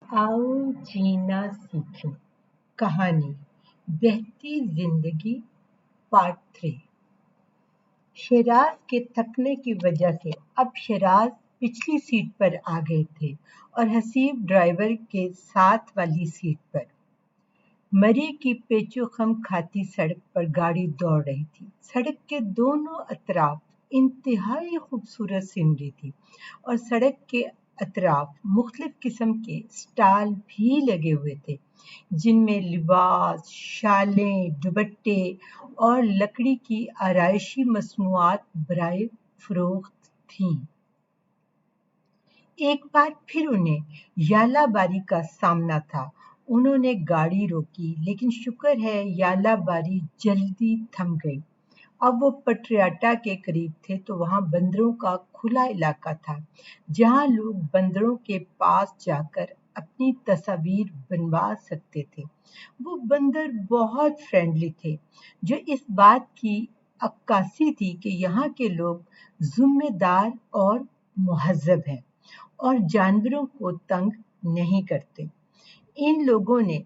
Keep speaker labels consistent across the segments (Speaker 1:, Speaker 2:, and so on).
Speaker 1: आओ जीना सीखें। कहानी बहती जिंदगी पार्ट 3। शेराज के थकने की वजह से अब शेराज पिछली सीट पर आ गए थे और हसीब ड्राइवर के साथ वाली सीट पर। मरी की पेचोखम खाती सड़क पर गाड़ी दौड़ रही थी। सड़क के दोनों अतराफ इंतहाई खूबसूरत सीनरी थी और सड़क के अतराफ मुख्तलिफ किस्म के स्टॉल भी लगे हुए थे जिनमें लिबास, शालें, दुपट्टे और लकड़ी की आराइशी मसनूआत बराए फरोख्त थीं। एक बार फिर उन्हें यालाबारी का सामना था। उन्होंने गाड़ी रोकी, लेकिन शुक्र है यालाबारी जल्दी थम गई। अब वो पटरियाटा के करीब थे तो वहां बंदरों का खुला इलाका था, जहां लोग बंदरों के पास जाकर अपनी तस्वीर बनवा सकते थे। वो बंदर बहुत फ्रेंडली थे, जो इस बात की अक्कासी थी कि यहाँ के लोग जिम्मेदार और मुहज्जब हैं और जानवरों को तंग नहीं करते। इन लोगों ने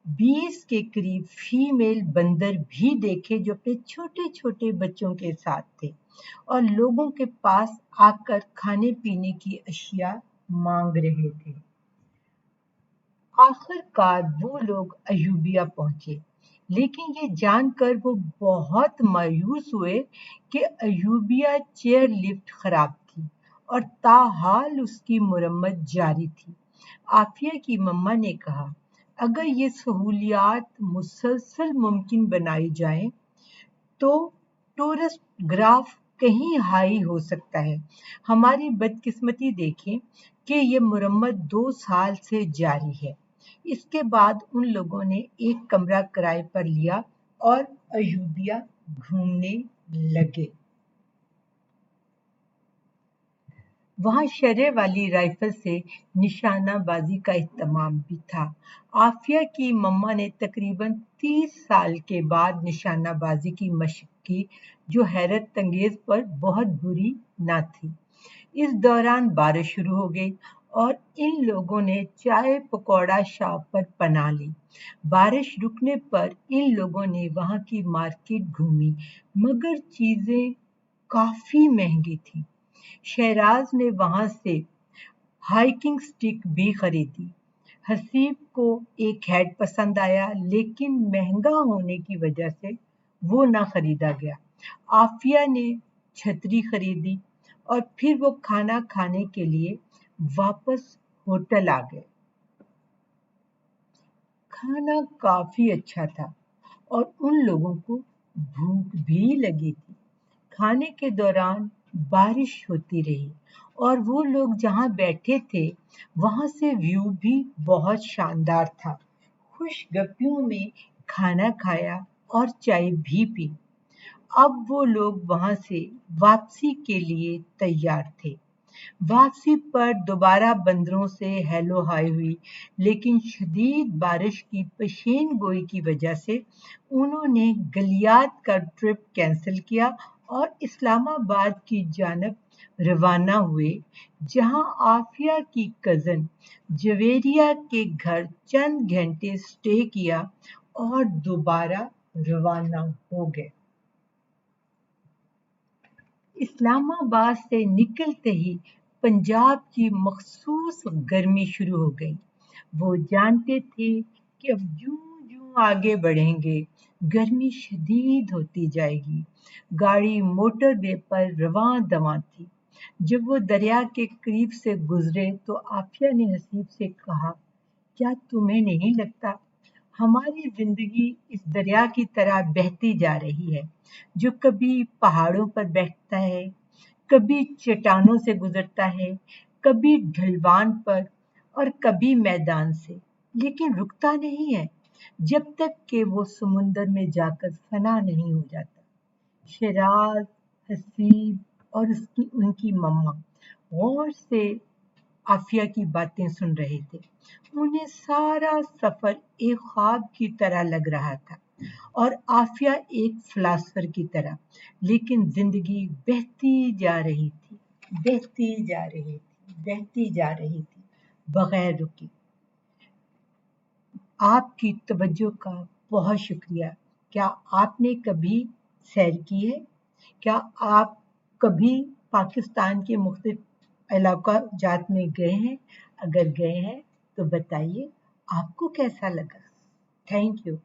Speaker 1: 20 के करीब फीमेल बंदर भी देखे जो अपने छोटे छोटे बच्चों के साथ थे और लोगों के पास आकर खाने पीने की अशिया मांग रहे थे। आखिरकार वो लोग अयूबिया पहुंचे, लेकिन ये जानकर वो बहुत मायूस हुए कि अयूबिया चेयर लिफ्ट खराब थी और ताहाल उसकी मुरम्मत जारी थी। आफिया की मम्मा ने कहा, अगर ये सहूलियात मुसलसल मुमकिन बनाई जाएं तो टूरिस्ट ग्राफ कहीं हाई हो सकता है। हमारी बदकिस्मती देखें कि ये मुरम्मत 2 साल से जारी है। इसके बाद उन लोगों ने एक कमरा किराए पर लिया और अयूबिया घूमने लगे। वहां शरे वाली राइफल से निशानाबाजी का इत्मीनान भी था। आफिया की मम्मा ने तकरीबन 30 साल के बाद निशानाबाजी की मशक की, जो हैरत अंगेज पर बहुत बुरी न थी। इस दौरान बारिश शुरू हो गई और इन लोगों ने चाय पकौड़ा शॉप पर पनाह ली। बारिश रुकने पर इन लोगों ने वहां की मार्केट घूमी, मगर चीजें काफी महंगी थी। शेराज ने वहां से हाइकिंग स्टिक भी खरीदी। हसीब को एक हैट पसंद आया, लेकिन महंगा होने की वजह से वो ना खरीदा गया। आफिया ने छतरी खरीदी और फिर वो खाना खाने के लिए वापस होटल आ गए। खाना काफी अच्छा था और उन लोगों को भूख भी लगी थी। खाने के दौरान बारिश होती रही और वो लोग जहां बैठे थे वहां से व्यू भी बहुत शानदार था। खुशगपियों में खाना खाया और चाय भी पी। अब वो लोग वहां से वापसी के लिए तैयार थे। वापसी पर दोबारा बंदरों से हेलो हाय हुई, लेकिन शदीद बारिश की पेशीन गोई की वजह से उन्होंने गलियात का ट्रिप कैंसिल किया और इस्लामाबाद की जानब रवाना हुए, जहां आफिया की कजन जवेरिया के घर चंद घंटे स्टे किया और दोबारा रवाना हो गए। इस्लामाबाद से निकलते ही पंजाब की मखसूस गर्मी शुरू हो गई। वो जानते थे कि अब जूं आगे बढ़ेंगे गर्मी शदीद होती जाएगी। गाड़ी मोटरवे पर रवां दवां थी। जब वो दरिया के करीब से गुजरे तो आफिया ने हसीब से कहा, क्या तुम्हें नहीं लगता हमारी जिंदगी इस दरिया की तरह बहती जा रही है, जो कभी पहाड़ों पर बहता है, कभी चट्टानों से गुजरता है, कभी ढलवान पर और कभी मैदान से, लेकिन रुकता नहीं है जब तक कि वो समुंदर में जाकर फना नहीं हो जाता। शेराज, हसीब और उनकी मम्मा गौर से आफिया की बातें सुन रहे थे। उन्हें सारा सफर एक ख्वाब की तरह लग रहा था और आफिया एक फिलासफर की तरह, लेकिन जिंदगी बहती जा रही थी, बहती जा रही थी, बहती जा रही थी, बगैर रुके। आपकी तवज्जो का बहुत शुक्रिया। क्या आपने कभी सैर की है? क्या आप कभी पाकिस्तान के मुख्तलिफ इलाका जात में गए हैं? अगर गए हैं तो बताइए आपको कैसा लगा। Thank you.